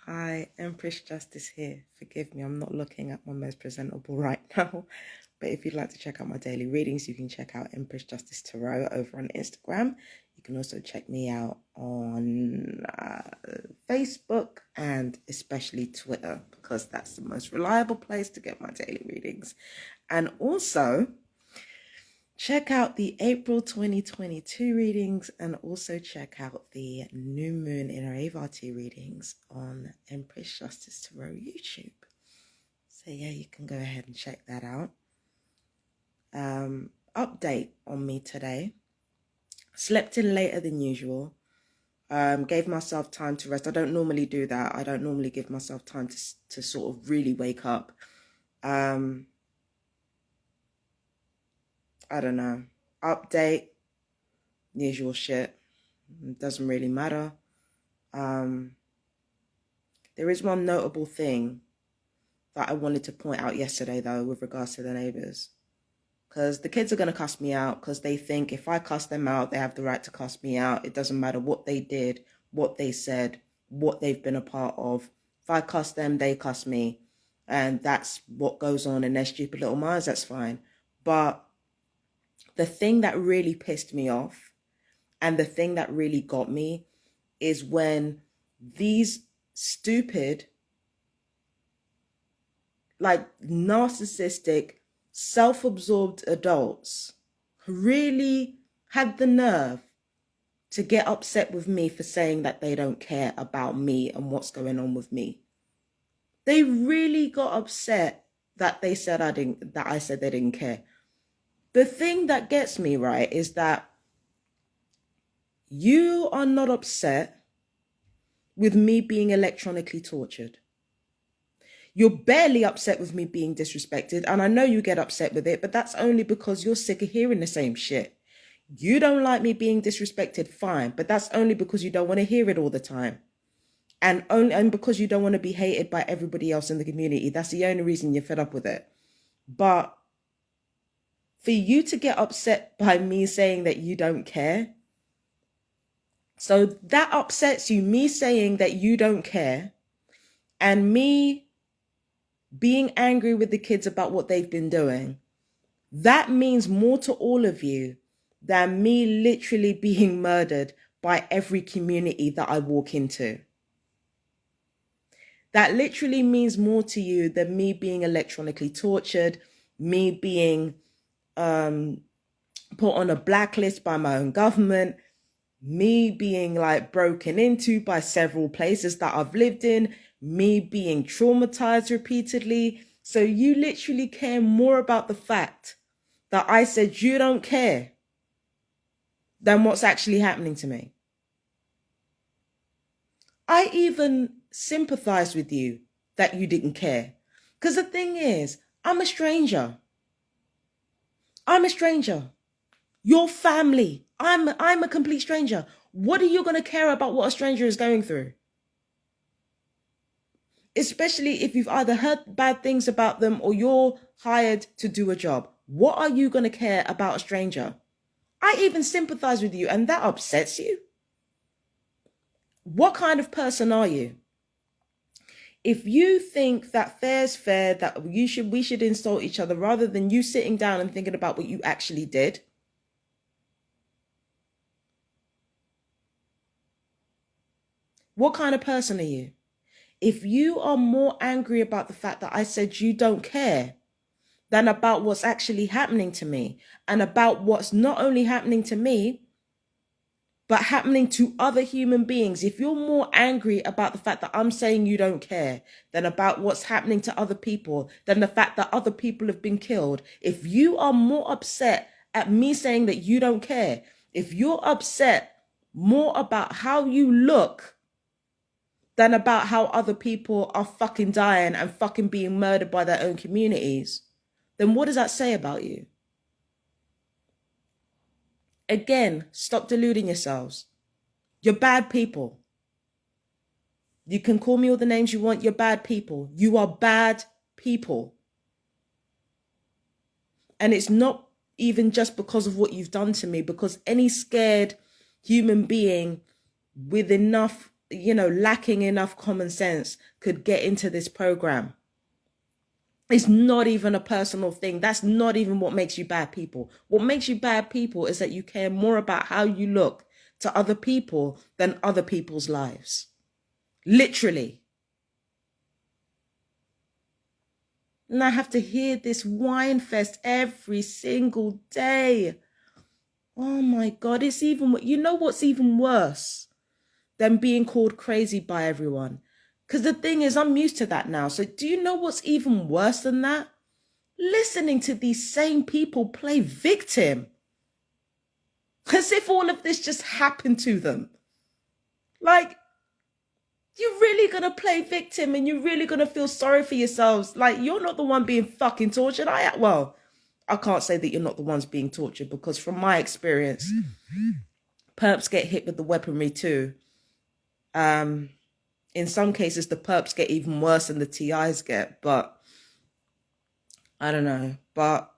Hi, Empress Justice here. Forgive me, I'm not looking at my most presentable right now. But if you'd like to check out my daily readings, you can check out Empress Justice Tarot over on Instagram. You can also check me out on Facebook and especially Twitter, because that's the most reliable place to get my daily readings. And also, check out the April 2022 readings and also check out the new moon in Aravati readings on Empress Justice Tarot YouTube. So yeah, you can go ahead and check that out. Update on me today. Slept in later than usual. Gave myself time to rest. I don't normally do that. I don't normally give myself time to sort of really wake up. I don't know. Update. Usual shit. Doesn't really matter. There is one notable thing that I wanted to point out yesterday, though, with regards to the neighbours. Because the kids are going to cuss me out because they think if I cuss them out, they have the right to cuss me out. It doesn't matter what they did, what they said, what they've been a part of. If I cuss them, they cuss me. And that's what goes on in their stupid little minds. That's fine. But the thing that really pissed me off and the thing that really got me is when these stupid, like narcissistic, self-absorbed adults really had the nerve to get upset with me for saying that they don't care about me and what's going on with me. They really got upset that they said I said they didn't care. The thing that gets me, right, is that you are not upset with me being electronically tortured. You're barely upset with me being disrespected, and I know you get upset with it, but that's only because you're sick of hearing the same shit. You don't like me being disrespected, fine, but that's only because you don't want to hear it all the time. And because you don't want to be hated by everybody else in the community. That's the only reason you're fed up with it. But for you to get upset by me saying that you don't care, so that upsets you, me saying that you don't care, and me being angry with the kids about what they've been doing, that means more to all of you than me literally being murdered by every community that I walk into. That literally means more to you than me being electronically tortured, me being put on a blacklist by my own government, me being like broken into by several places that I've lived in, me being traumatized repeatedly. So you literally care more about the fact that I said you don't care than what's actually happening to me. I even sympathize with you that you didn't care. Because the thing is, I'm a stranger. I'm a stranger. Your family. I'm a complete stranger. What are you going to care about what a stranger is going through? Especially if you've either heard bad things about them or you're hired to do a job. What are you going to care about a stranger? I even sympathize with you, and that upsets you. What kind of person are you? If you think that fair's fair, that we should insult each other rather than you sitting down and thinking about what you actually did, what kind of person are you? If you are more angry about the fact that I said you don't care than about what's actually happening to me, and about what's not only happening to me, but happening to other human beings, if you're more angry about the fact that I'm saying you don't care than about what's happening to other people, than the fact that other people have been killed, if you are more upset at me saying that you don't care, if you're upset more about how you look than about how other people are fucking dying and fucking being murdered by their own communities, then what does that say about you? Again, stop deluding yourselves. You're bad people. You can call me all the names you want. You're bad people. You are bad people. And it's not even just because of what you've done to me, because any scared human being with enough lacking enough common sense could get into this program. It's not even a personal thing. That's not even what makes you bad people. What makes you bad people is that you care more about how you look to other people than other people's lives. Literally. And I have to hear this whine fest every single day. Oh my God, it's even, what's even worse than being called crazy by everyone? Because the thing is, I'm used to that now. So do you know what's even worse than that? Listening to these same people play victim. As if all of this just happened to them. Like, you're really going to play victim and you're really going to feel sorry for yourselves. Like, you're not the one being fucking tortured. I can't say that you're not the ones being tortured, because from my experience, perps get hit with the weaponry too. In some cases, the perps get even worse than the TIs get, but I don't know. But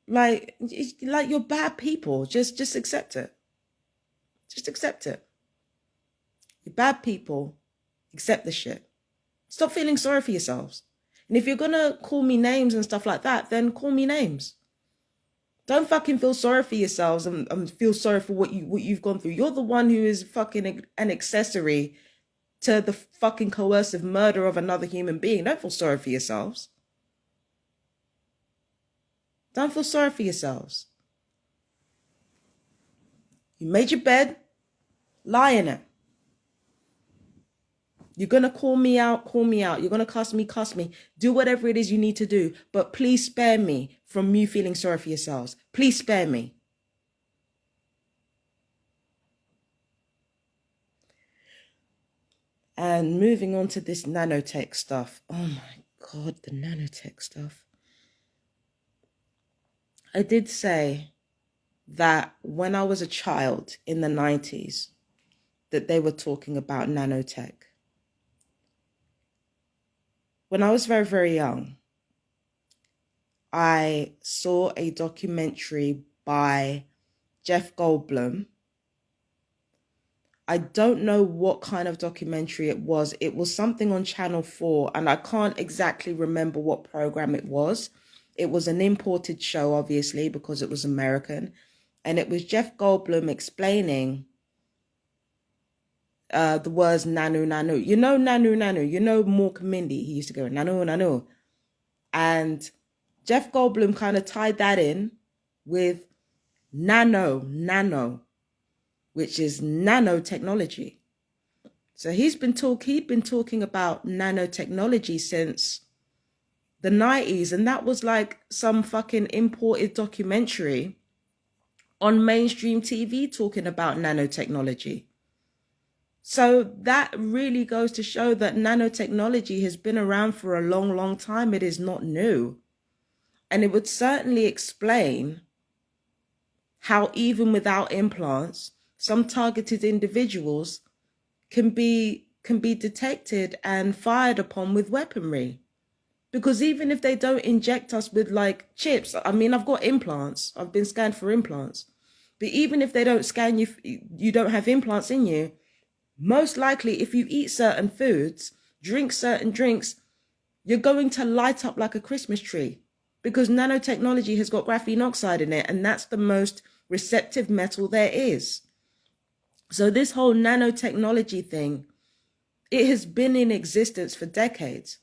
like you're bad people. Just accept it. Just accept it. You're bad people. Accept the shit. Stop feeling sorry for yourselves. And if you're gonna call me names and stuff like that, then call me names. Don't fucking feel sorry for yourselves and feel sorry for what you've gone through. You're the one who is fucking an accessory to the fucking coercive murder of another human being. Don't feel sorry for yourselves. Don't feel sorry for yourselves. You made your bed, lie in it. You're going to call me out, call me out. You're going to cuss me. Do whatever it is you need to do. But please spare me from you feeling sorry for yourselves. Please spare me. And moving on to this nanotech stuff. Oh my God, the nanotech stuff. I did say that when I was a child in the 90s, that they were talking about nanotech. When I was very, very young, I saw a documentary by Jeff Goldblum. I don't know what kind of documentary it was. It was something on Channel 4, and I can't exactly remember what program it was. It was an imported show, obviously, because it was American. And it was Jeff Goldblum explaining the words nanu, nanu. You know nanu, nanu. You know Mork and Mindy. He used to go nanu, nanu. And Jeff Goldblum kind of tied that in with nano, which is nanotechnology. So he'd been talking about nanotechnology since the 90s, and that was like some fucking imported documentary on mainstream TV talking about nanotechnology. So that really goes to show that nanotechnology has been around for a long, long time. It is not new. And it would certainly explain how even without implants, some targeted individuals can be detected and fired upon with weaponry. Because even if they don't inject us with like chips, I mean, I've got implants. I've been scanned for implants. But even if they don't scan you, you don't have implants in you, most likely if you eat certain foods, drink certain drinks, you're going to light up like a Christmas tree. Because nanotechnology has got graphene oxide in it, and that's the most receptive metal there is. So this whole nanotechnology thing, it has been in existence for decades.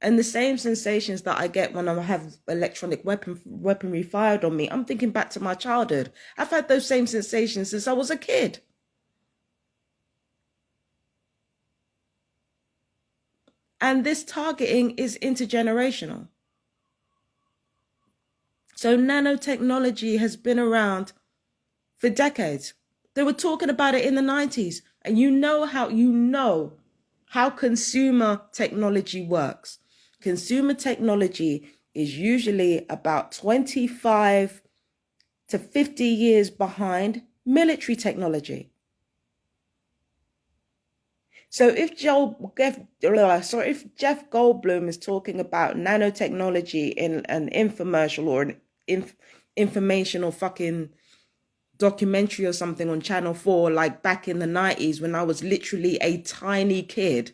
And the same sensations that I get when I have electronic weaponry fired on me, I'm thinking back to my childhood. I've had those same sensations since I was a kid. And this targeting is intergenerational. So nanotechnology has been around for decades. They were talking about it in the 90s. And you know how consumer technology works. Consumer technology is usually about 25 to 50 years behind military technology. So if Jeff Goldblum is talking about nanotechnology in an infomercial or an informational fucking documentary or something on Channel 4, like back in the 90s when I was literally a tiny kid,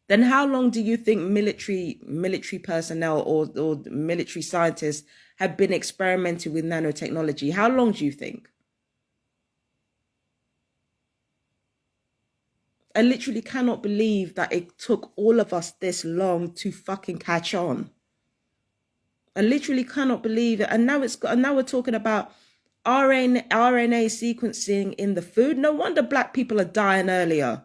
then how long do you think military personnel or military scientists have been experimenting with nanotechnology? How long do you think? I literally cannot believe that it took all of us this long to fucking catch on. I literally cannot believe it. And now we're talking about RNA sequencing in the food. No wonder black people are dying earlier.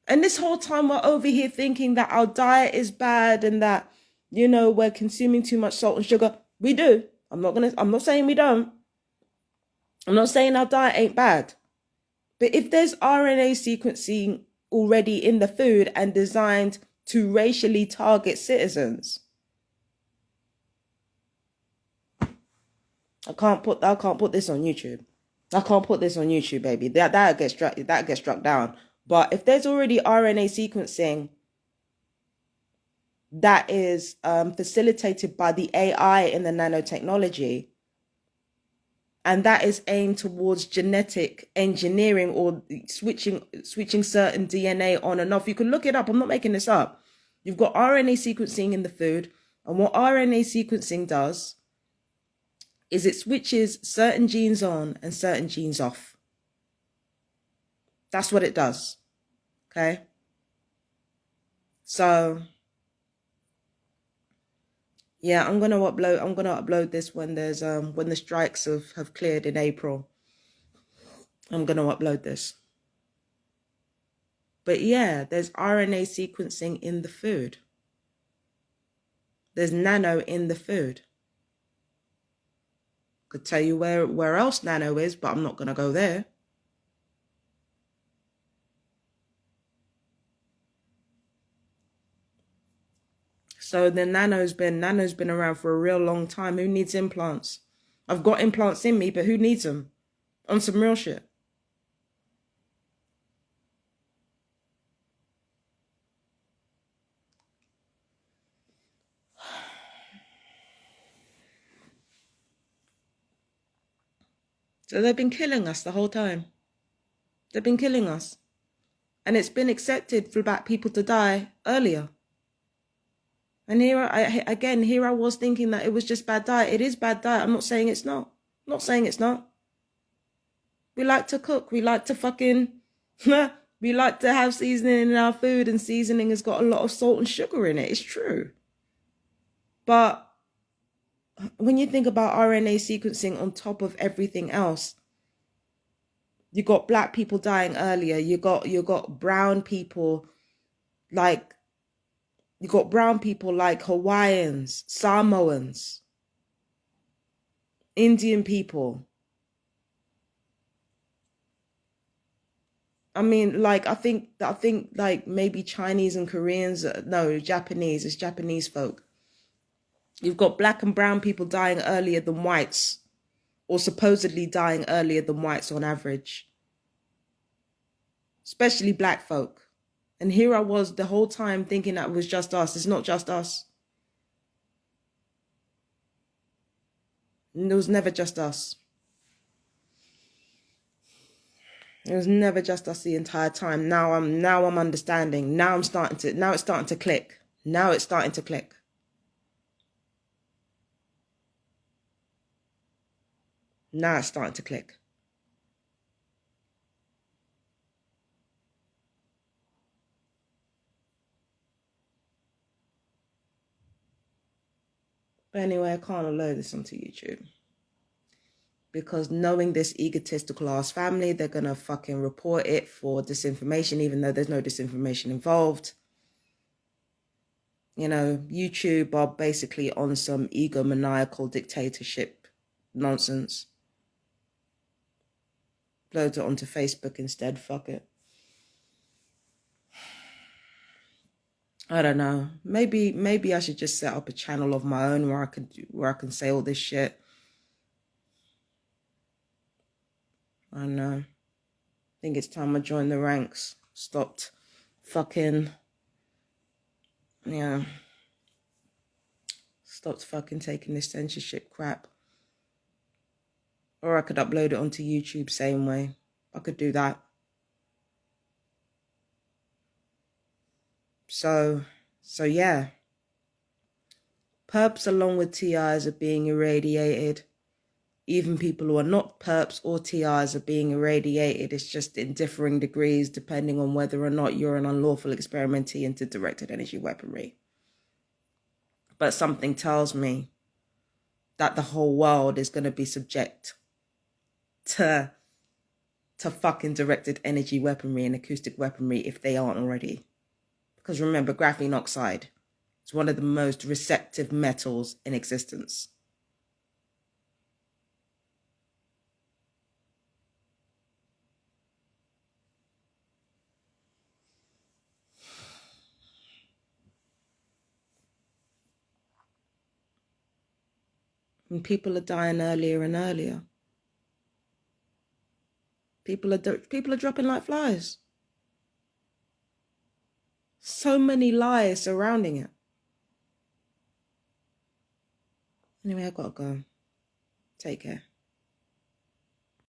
And this whole time we're over here thinking that our diet is bad and that, we're consuming too much salt and sugar. We do. I'm not saying we don't. I'm not saying our diet ain't bad. But if there's RNA sequencing already in the food and designed to racially target citizens, I can't put this on YouTube. I can't put this on YouTube, baby. That gets struck down. But if there's already RNA sequencing that is facilitated by the AI in the nanotechnology, and that is aimed towards genetic engineering or switching certain DNA on and off, you can look it up. I'm not making this up. You've got RNA sequencing in the food, and what RNA sequencing does is it switches certain genes on and certain genes off. That's what it does. Okay. So yeah, I'm gonna upload this when there's when the strikes have cleared in April. I'm gonna upload this. But yeah, there's RNA sequencing in the food. There's nano in the food. Could tell you where else nano is, but I'm not gonna go there. So the nano's been around for a real long time. Who needs implants? I've got implants in me, but who needs them? On some real shit. So they've been killing us the whole time. They've been killing us. And it's been accepted for black people to die earlier. And here I was thinking that it was just bad diet. It is bad diet. I'm not saying it's not. I'm not saying it's not. We like to cook. We like to fucking... we like to have seasoning in our food, and seasoning has got a lot of salt and sugar in it. It's true. But when you think about RNA sequencing on top of everything else, you got black people dying earlier. You got brown people like Hawaiians, Samoans, Indian people. I mean, like, I think like maybe Chinese and Koreans, no, Japanese, it's Japanese folk. You've got black and brown people dying earlier than whites, or supposedly dying earlier than whites on average. Especially black folk. And here I was the whole time thinking that it was just us. It's not just us. And it was never just us. It was never just us the entire time. Now I'm understanding. Now it's starting to click. Now it's starting to click. Now it's starting to click. But anyway, I can't upload this onto YouTube. Because knowing this egotistical ass family, they're going to fucking report it for disinformation, even though there's no disinformation involved. YouTube are basically on some egomaniacal dictatorship nonsense. Upload it onto Facebook instead, fuck it. I don't know. Maybe I should just set up a channel of my own where I can say all this shit. I don't know. I think it's time I joined the ranks. Stopped fucking taking this censorship crap. Or I could upload it onto YouTube same way. I could do that. So yeah. Perps along with TIs are being irradiated. Even people who are not perps or TIs are being irradiated. It's just in differing degrees depending on whether or not you're an unlawful experimentee into directed energy weaponry. But something tells me that the whole world is going to be subject to fucking directed energy weaponry and acoustic weaponry if they aren't already. Because remember, graphene oxide is one of the most receptive metals in existence. And people are dying earlier and earlier. People are dropping like flies. So many lies surrounding it. Anyway, I gotta go. Take care.